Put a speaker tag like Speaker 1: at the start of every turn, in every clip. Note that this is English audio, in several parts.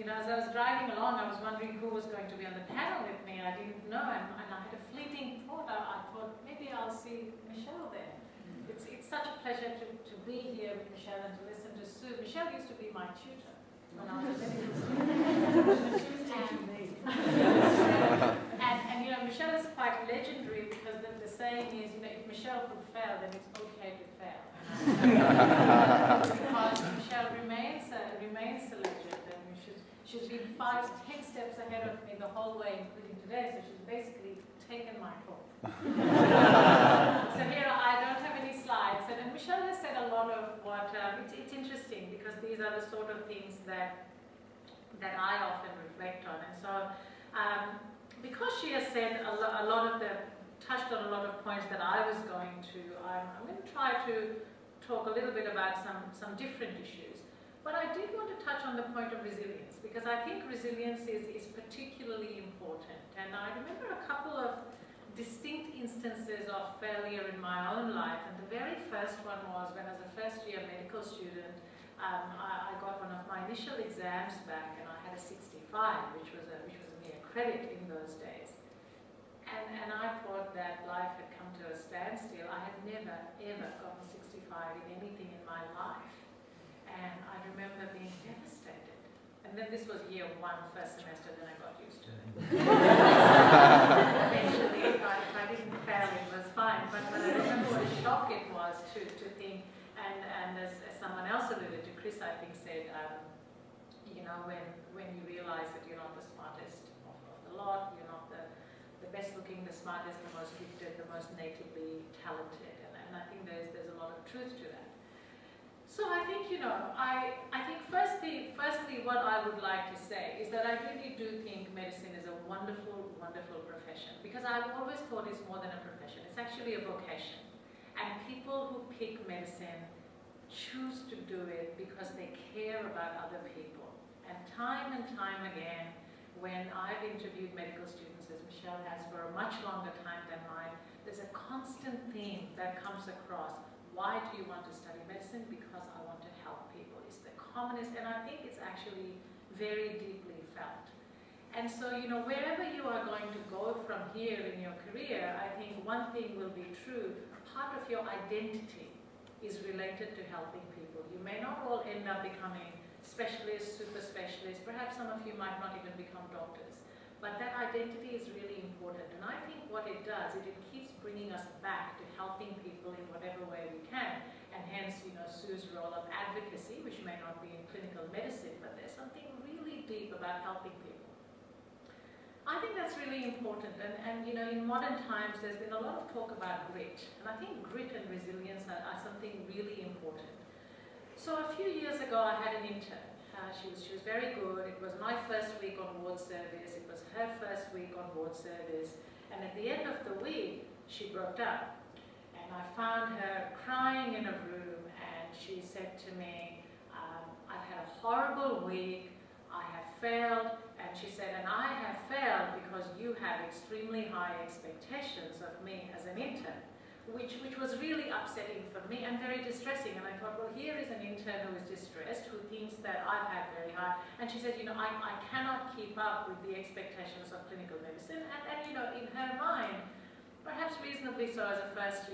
Speaker 1: you know, as I was driving along, I was wondering who was going to be on the panel with me. I didn't know, and I had a fleeting thought. I thought maybe I'll see Michelle there. It's such a pleasure to be here with Michelle and to listen to Sue. Michelle used to be my tutor when I was a medical student. And you know, Michelle is quite legendary because the saying is, you know, if Michelle could fail, then it's okay to fail. Because Michelle remains a legend, and she's been 5-10 steps ahead of me the whole way, including today. So she's basically taken my call. So here I don't have any slides, and Michelle has said a lot of what it's interesting because these are the sort of things that I often reflect on, and so because she has said touched on a lot of points that I was going to, I'm going to try to talk a little bit about some different issues. But I did want to touch on the point of resilience, because I think resilience is particularly important. And I remember a couple of distinct instances of failure in my own life. And the very first one was when, as a first-year medical student, I got one of my initial exams back, and I had a 65, which was a mere credit in those days. And I thought that life had come to a standstill. I had never, ever gotten 65 in anything in my life. And I remember being devastated. And then this was year 1, first semester, then I got used to it. Eventually, if I didn't fail, it was fine. But I remember what a shock it was to think, and as someone else alluded to, Chris, I think, said, you know, when you realize that you're not the smartest of the lot, you're not the best looking, the smartest, the most gifted, the most natively talented. And I think there's a lot of truth to that. So I think, you know, I think firstly what I would like to say is that I really do think medicine is a wonderful, wonderful profession, because I've always thought it's more than a profession. It's actually a vocation. And people who pick medicine choose to do it because they care about other people. And time again, when I've interviewed medical students, as Michelle has for a much longer time than mine, there's a constant theme that comes across. Why do you want to study medicine? Because I want to help people. It's the commonest, and I think it's actually very deeply felt. And so, you know, wherever you are going to go from here in your career, I think one thing will be true. Part of your identity is related to helping people. You may not all end up becoming specialists, super specialists. Perhaps some of you might not even become doctors. But that identity is really important. And I think what it does, it keeps bringing us back to helping people in whatever way we can. And hence, you know, Sue's role of advocacy, which may not be in clinical medicine, but there's something really deep about helping people. I think that's really important. And you know, in modern times, there's been a lot of talk about grit. And I think grit and resilience are something really important. So a few years ago, I had an intern. She was very good. It was my first week on ward service. It was her first week on ward service. And at the end of the week, she broke down. And I found her crying in a room, and she said to me, I've had a horrible week. I have failed. And she said, and I have failed because you have extremely high expectations of me as an intern. Which was really upsetting for me and very distressing. And I thought, well, here is an intern who is distressed, who thinks that I've had very high. And she said, you know, I cannot keep up with the expectations of clinical medicine. And you know, in her mind, perhaps reasonably so as a first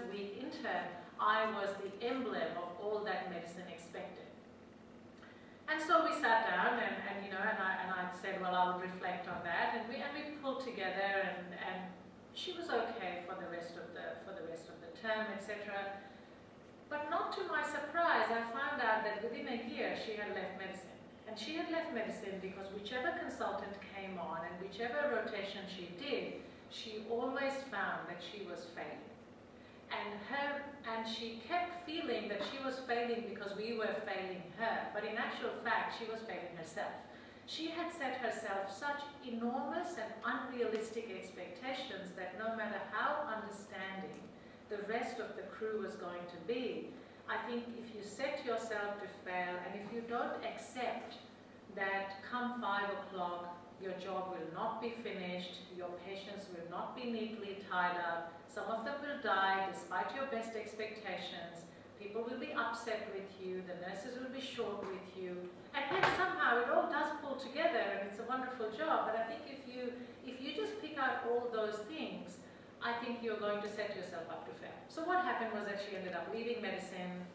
Speaker 1: week intern, I was the emblem of all that medicine expected. And so we sat down, and you know, and I said, well, I would reflect on that. And we pulled together, and she was okay for the rest of the term, etc. But not to my surprise, I found out that within a year she had left medicine. And she had left medicine because whichever consultant came on and whichever rotation she did, she always found that she was failing. And she kept feeling that she was failing because we were failing her. But in actual fact, she was failing herself. She had set herself such enormous and unrealistic expectations that no matter how understanding the rest of the crew was going to be, I think if you set yourself to fail, and if you don't accept that come 5 o'clock, your job will not be finished, your patients will not be neatly tied up, some of them will die despite your best expectations, people will be upset with you, the nurses will be short with you, and then somehow somehow it all does pull together and it's a wonderful job, but I think if you just pick out all those things, I think you're going to set yourself up to fail. So what happened was that she ended up leaving medicine,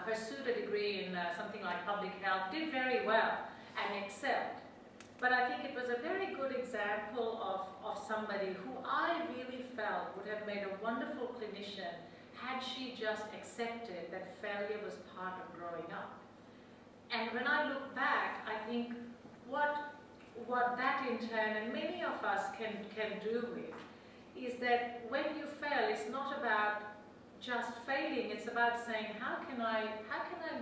Speaker 1: pursued a degree in something like public health, did very well and excelled. But I think it was a very good example of somebody who I really felt would have made a wonderful clinician had she just accepted that failure was part of growing up. And when I look back, I think what that in turn, and many of us can do with, is that when you fail, it's not about just failing, it's about saying, how can I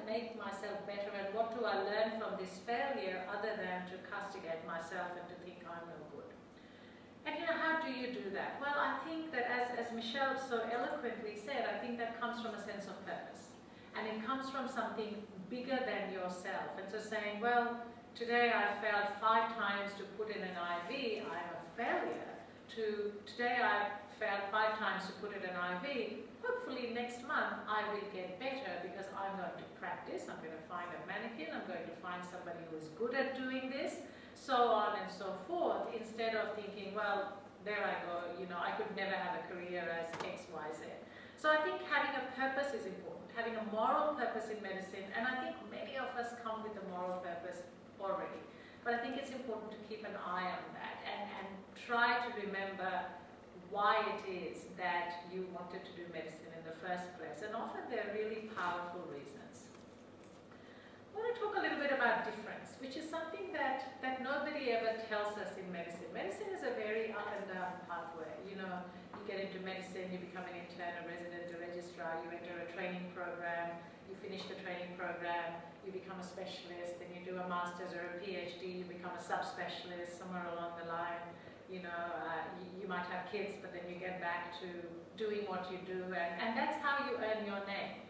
Speaker 1: make myself better, and what do I learn from this failure other than to castigate myself and to think I'm no good. And how do you do that? Well, I think that as Michelle so eloquently said, I think that comes from a sense of purpose. And it comes from something bigger than yourself. And so saying, well, today I failed 5 times to put in an IV, I'm a failure, to today I failed 5 times to put in an IV, hopefully next month I will get better because I'm going to practice, I'm going to find a mannequin, I'm going to find somebody who is good at doing this, so on and so forth, instead of thinking, well, there I go, I could never have a career as X, Y, Z. So I think having a purpose is important, having a moral purpose in medicine, and I think many of us come with a moral purpose already. But I think it's important to keep an eye on that and try to remember why it is that you wanted to do medicine in the first place. And often they're really powerful reasons. I want to talk a little bit about difference, which is something that nobody ever tells us in medicine. Medicine is a very up and down pathway. You get into medicine, you become an intern, a resident, a registrar, you enter a training program, you finish the training program, you become a specialist, then you do a master's or a PhD, you become a subspecialist somewhere along the line. You might have kids, but then you get back to doing what you do, and that's how you earn your name.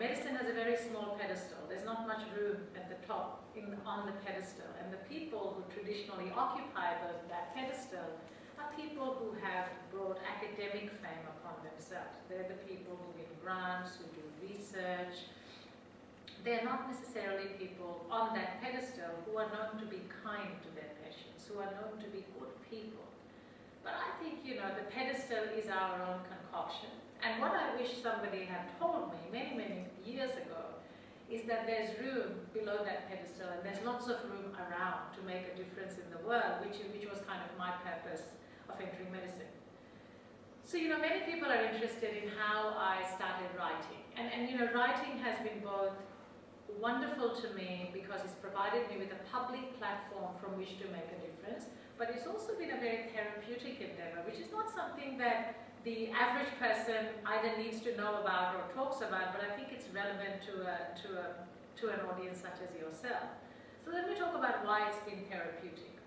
Speaker 1: Medicine has a very small pedestal. There's not much room at the top on the pedestal, and the people who traditionally occupy that pedestal are people who have brought academic fame upon themselves. They're the people who win grants, who do research. They're not necessarily people on that pedestal who are known to be kind to their patients, who are known to be good people. But I think, the pedestal is our own concoction. And what I wish somebody had told me many, many years ago is that there's room below that pedestal, and there's lots of room around to make a difference in the world, which was kind of my purpose of entering medicine. So, many people are interested in how I started writing. And writing has been both wonderful to me because it's provided me with a public platform from which to make a difference, but it's also been a very therapeutic endeavor, which is not something that the average person either needs to know about or talks about, but I think it's relevant to an audience such as yourself. So let me talk about why it's been therapeutic.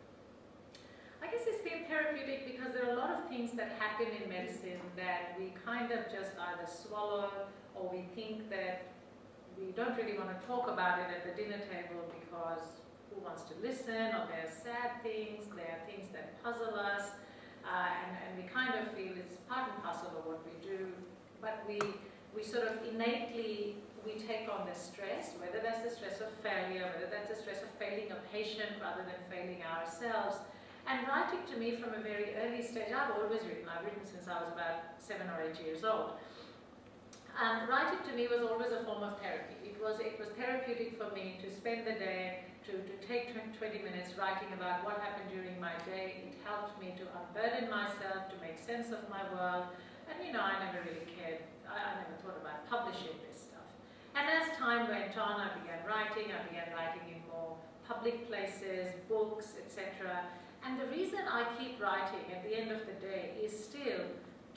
Speaker 1: I guess it's been therapeutic because there are a lot of things that happen in medicine that we kind of just either swallow, or we think that we don't really want to talk about it at the dinner table because who wants to listen, or there are sad things, there are things that puzzle us, and we kind of feel it's part and parcel of what we do, but we sort of innately, we take on the stress, whether that's the stress of failure, whether that's the stress of failing a patient rather than failing ourselves. And writing to me from a very early stage, I've always written, I've written since I was about 7 or 8 years old. And writing to me was always a form of therapy. It was therapeutic for me to spend the day, to take 20 minutes writing about what happened during my day. It helped me to unburden myself, to make sense of my world. And I never really cared. I never thought about publishing this stuff. And as time went on, I began writing in more public places, books, etc. And the reason I keep writing at the end of the day is still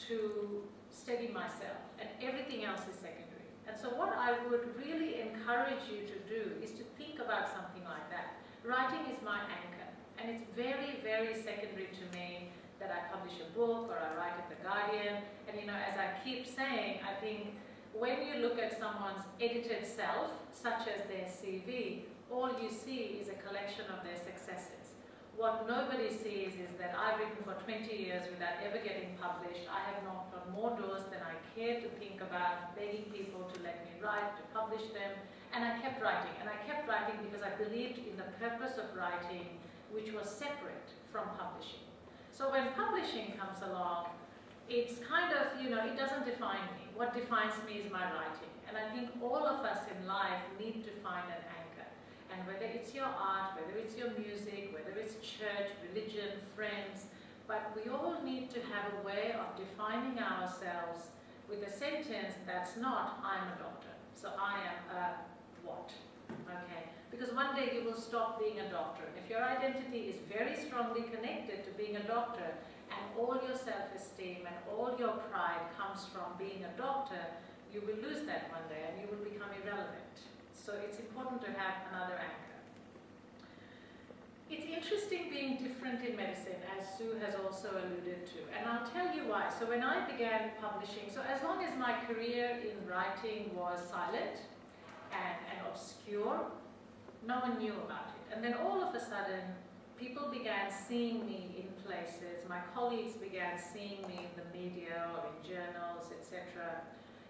Speaker 1: to steady myself, and everything else is secondary. And so what I would really encourage you to do is to think about something like that. Writing is my anchor, and it's very, very secondary to me that I publish a book or I write at The Guardian. And as I keep saying, I think when you look at someone's edited self, such as their CV, all you see is a collection of their successes. What nobody sees is that I've written for 20 years without ever getting published. I have knocked on more doors than I care to think about, begging people to let me write, to publish them. And I kept writing, and I kept writing because I believed in the purpose of writing, which was separate from publishing. So when publishing comes along, it's kind of, you know, it doesn't define me. What defines me is my writing. And I think all of us in life need to find an anchor. And whether it's your art, whether it's your music, whether it's church, religion, friends, but we all need to have a way of defining ourselves with a sentence that's not, I'm a doctor. So I am a what? Okay? Because one day you will stop being a doctor. If your identity is very strongly connected to being a doctor, and all your self-esteem and all your pride comes from being a doctor, you will lose that one day and you will become irrelevant. So it's important to have another anchor. It's interesting being different in medicine, as Sue has also alluded to, and I'll tell you why. So when I began publishing, so as long as my career in writing was silent and obscure, no one knew about it. And then all of a sudden, people began seeing me in places, my colleagues began seeing me in the media or in journals, etc.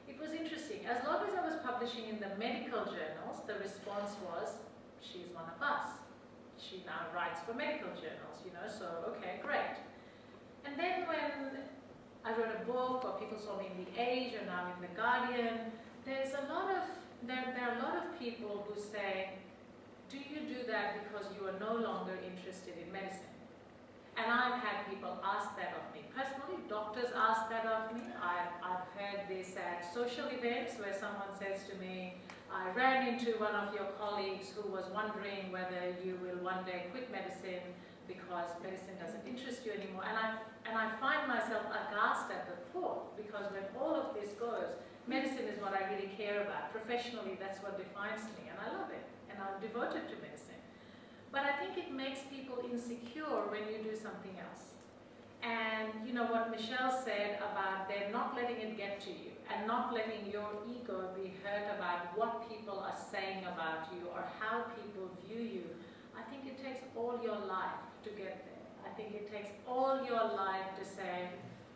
Speaker 1: It was interesting. As long as I was publishing in the medical journals, the response was, she's one of us. She now writes for medical journals, you know, so okay, great. And then when I wrote a book, or people saw me in The Age, or now in The Guardian, there are a lot of people who say, do you do that because you are no longer interested in medicine? And I've had people ask that of me. Personally, doctors ask that of me. I've heard this at social events where someone says to me, I ran into one of your colleagues who was wondering whether you will one day quit medicine because medicine doesn't interest you anymore. And I find myself aghast at the thought, because when all of this goes, medicine is what I really care about. Professionally, that's what defines me, and I love it. And I'm devoted to medicine. But I think it makes people insecure when you do something else. And you know what Michelle said about they're not letting it get to you and not letting your ego be hurt about what people are saying about you or how people view you. I think it takes all your life to get there. I think it takes all your life to say,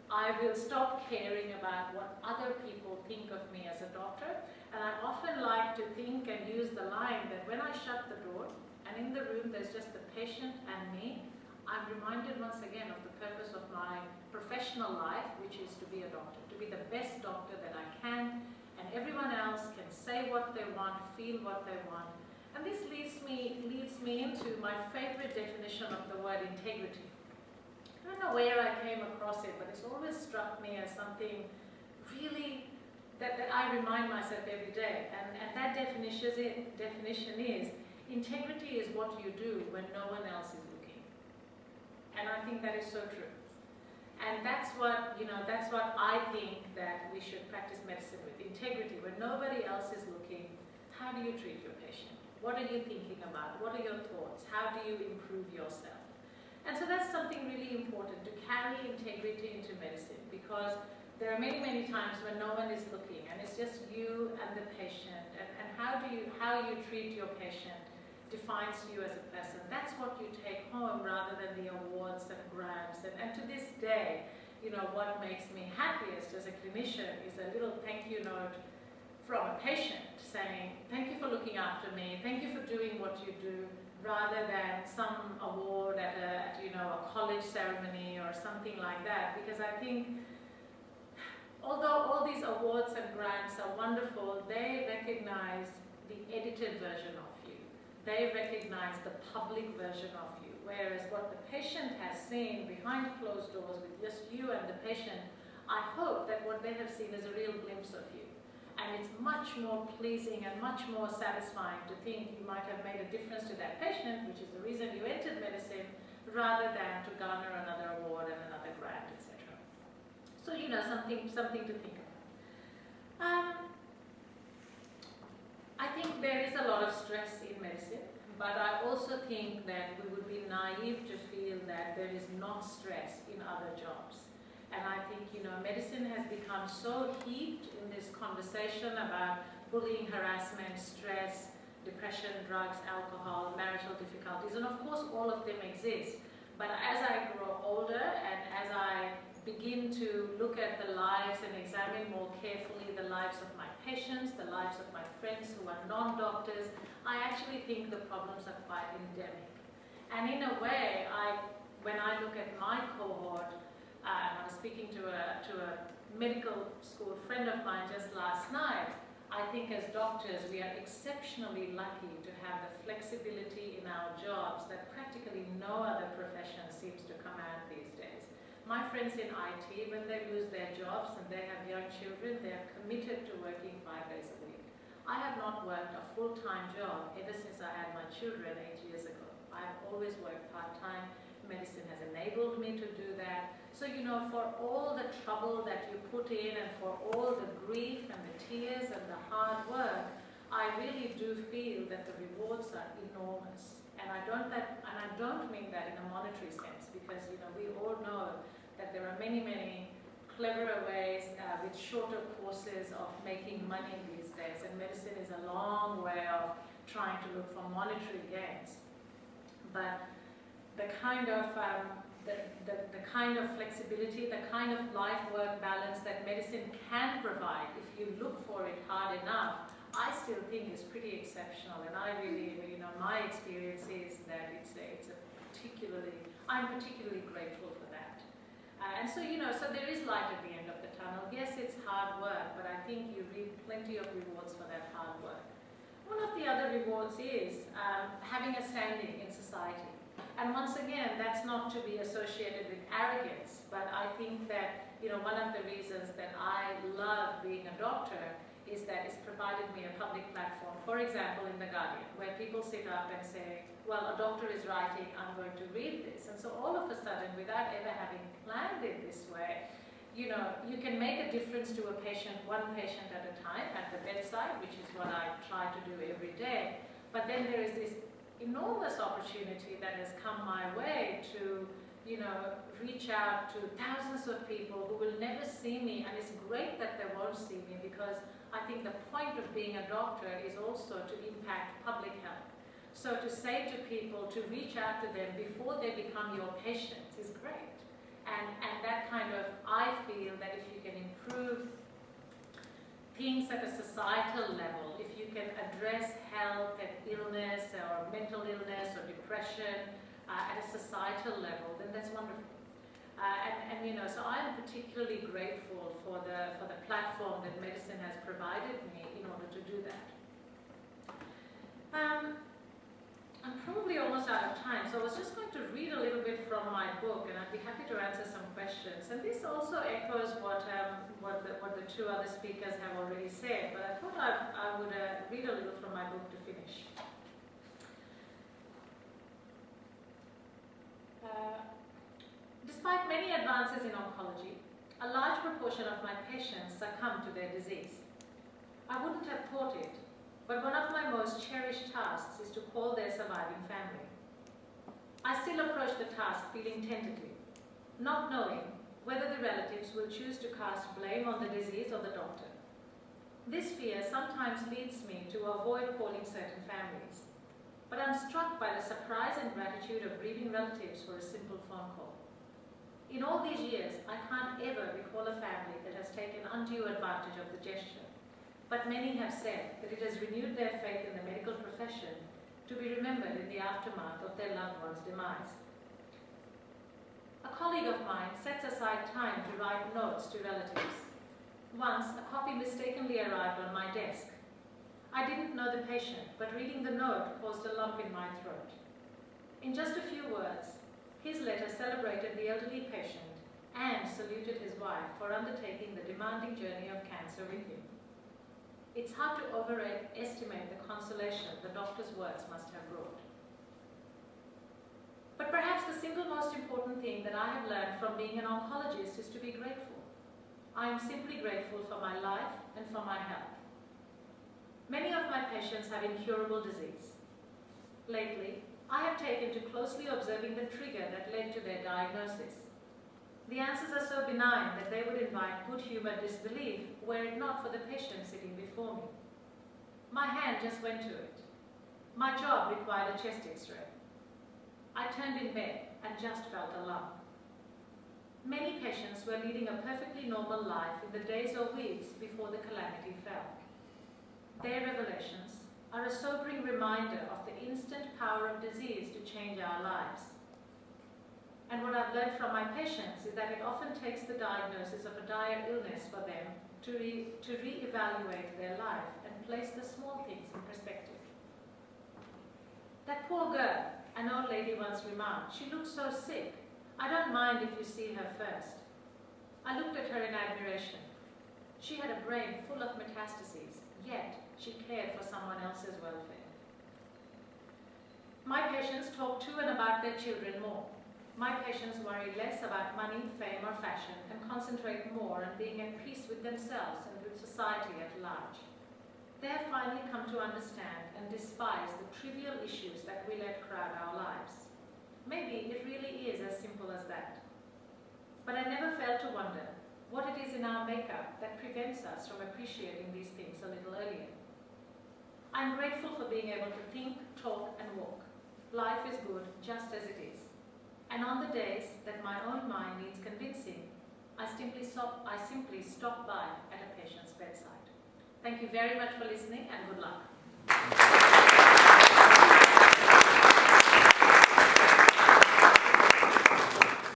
Speaker 1: I will stop caring about what other people think of me as a doctor. And I often like to think and use the line that when I shut the door and in the room there's just the patient and me, I'm reminded once again of the purpose of my professional life, which is to be a doctor, to be the best doctor that I can, and everyone else can say what they want, feel what they want. And this leads me into my favorite definition of the word integrity. I don't know where I came across it, but it's always struck me as something really that I remind myself every day. And that definition is, integrity is what you do when no one else is looking. And I think that is so true. And that's what, that's what I think that we should practice medicine with. Integrity, when nobody else is looking. How do you treat your patient? What are you thinking about? What are your thoughts? How do you improve yourself? And so that's something really important, to carry integrity into medicine, because there are many, many times when no one is looking and it's just you and the patient, and how you treat your patient defines you as a person. That's what you take home rather than the awards and grants. And to this day, what makes me happiest as a clinician is a little thank you note from a patient saying, thank you for looking after me, thank you for doing what you do, rather than some award at a college ceremony or something like that. Because I think, although all these awards and grants are wonderful, they recognize the edited version of you. They recognize the public version of you. Whereas what the patient has seen behind closed doors with just you and the patient, I hope that what they have seen is a real glimpse of you. And it's much more pleasing and much more satisfying to think you might have made a difference to that patient, which is the reason you entered medicine, rather than to garner another award and another grant, etc. So, something to think about. I think there is a lot of stress in medicine, but I also think that we would be naive to feel that there is not stress in other jobs. And I think, medicine has become so heaped in this conversation about bullying, harassment, stress, depression, drugs, alcohol, marital difficulties, and of course all of them exist. But as I grow older and as I begin to look at the lives and examine more carefully the lives of my patients, the lives of my friends who are non-doctors, I actually think the problems are quite endemic. And in a way, when I look at my cohort, and I was speaking to a medical school friend of mine just last night, I think as doctors we are exceptionally lucky to have the flexibility in our jobs that practically no other profession seems to command these days. My friends in IT, when they lose their jobs and they have young children, they are committed to working 5 days a week. I have not worked a full-time job ever since I had my children 8 years ago. I have always worked part-time. Medicine has enabled me to do that. So, you know, for all the trouble that you put in and for all the grief and the tears and the hard work, I really do feel that the rewards are enormous. And I don't mean that in a monetary sense, because, you know, we all know that there are many, many cleverer ways with shorter courses of making money these days. And medicine is a long way of trying to look for monetary gains. But the kind of the kind of flexibility, the kind of life-work balance that medicine can provide, if you look for it hard enough, I still think is pretty exceptional. And I really, you know, my experience is that I'm particularly grateful for that. And so, you know, so there is light at the end of the tunnel. Yes, it's hard work, but I think you reap plenty of rewards for that hard work. One of the other rewards is having a standing in society. And once again, that's not to be associated with arrogance, but I think that, you know, one of the reasons that I love being a doctor is that it's provided me a public platform. For example, in The Guardian, where people sit up and say, well, a doctor is writing, I'm going to read this. And so all of a sudden, without ever having planned it this way, you know, you can make a difference to a patient, one patient at a time at the bedside, which is what I try to do every day. But then there is this enormous opportunity that has come my way to, you know, reach out to thousands of people who will never see me, and it's great that they won't see me, because I think the point of being a doctor is also to impact public health. So to say to people to reach out to them before they become your patients is great. And that kind of, I feel that if you can improve things at a societal level, if you can address health and illness or mental illness or depression at a societal level, then that's wonderful. And you know, so I'm particularly grateful for the platform that medicine has provided me in order to do that. I'm probably almost out of time, so I was just going to read a little bit from my book, and I'd be happy to answer some questions. And this also echoes what the two other speakers have already said, but I thought I would read a little from my book to finish. Despite many advances in oncology, a large proportion of my patients succumb to their disease. I wouldn't have thought it, but one of my most cherished tasks is to call their surviving family. I still approach the task feeling tentative, not knowing whether the relatives will choose to cast blame on the disease or the doctor. This fear sometimes leads me to avoid calling certain families, but I'm struck by the surprise and gratitude of grieving relatives for a simple phone call. In all these years, I can't ever recall a family that has taken undue advantage of the gesture, but many have said that it has renewed their faith in the medical profession to be remembered in the aftermath of their loved one's demise. A colleague of mine sets aside time to write notes to relatives. Once, a copy mistakenly arrived on my desk. I didn't know the patient, but reading the note caused a lump in my throat. In just a few words, his letter celebrated the elderly patient and saluted his wife for undertaking the demanding journey of cancer with him. It's hard to overestimate the consolation the doctor's words must have brought. But perhaps the single most important thing that I have learned from being an oncologist is to be grateful. I am simply grateful for my life and for my health. Many of my patients have incurable disease. Lately, I have taken to closely observing the trigger that led to their diagnosis. The answers are so benign that they would invite good-humored disbelief were it not for the patient sitting before me. My hand just went to it. My job required a chest X-ray. I turned in bed and just felt a lump. Many patients were leading a perfectly normal life in the days or weeks before the calamity fell. Their revelations are a sobering reminder of the instant power of disease to change our lives. And what I've learned from my patients is that it often takes the diagnosis of a dire illness for them to re-evaluate their life and place the small things in perspective. That poor girl, an old lady once remarked, she looks so sick. I don't mind if you see her first. I looked at her in admiration. She had a brain full of metastases, yet she cared for someone else's welfare. My patients talk to and about their children more. My patients worry less about money, fame or fashion and concentrate more on being at peace with themselves and with society at large. They have finally come to understand and despise the trivial issues that we let crowd our lives. Maybe it really is as simple as that. But I never failed to wonder what it is in our makeup that prevents us from appreciating these things a little earlier. I'm grateful for being able to think, talk and walk. Life is good just as it is. And on the days that my own mind needs convincing, I simply stop by at a patient's bedside. Thank you very much for listening and good luck.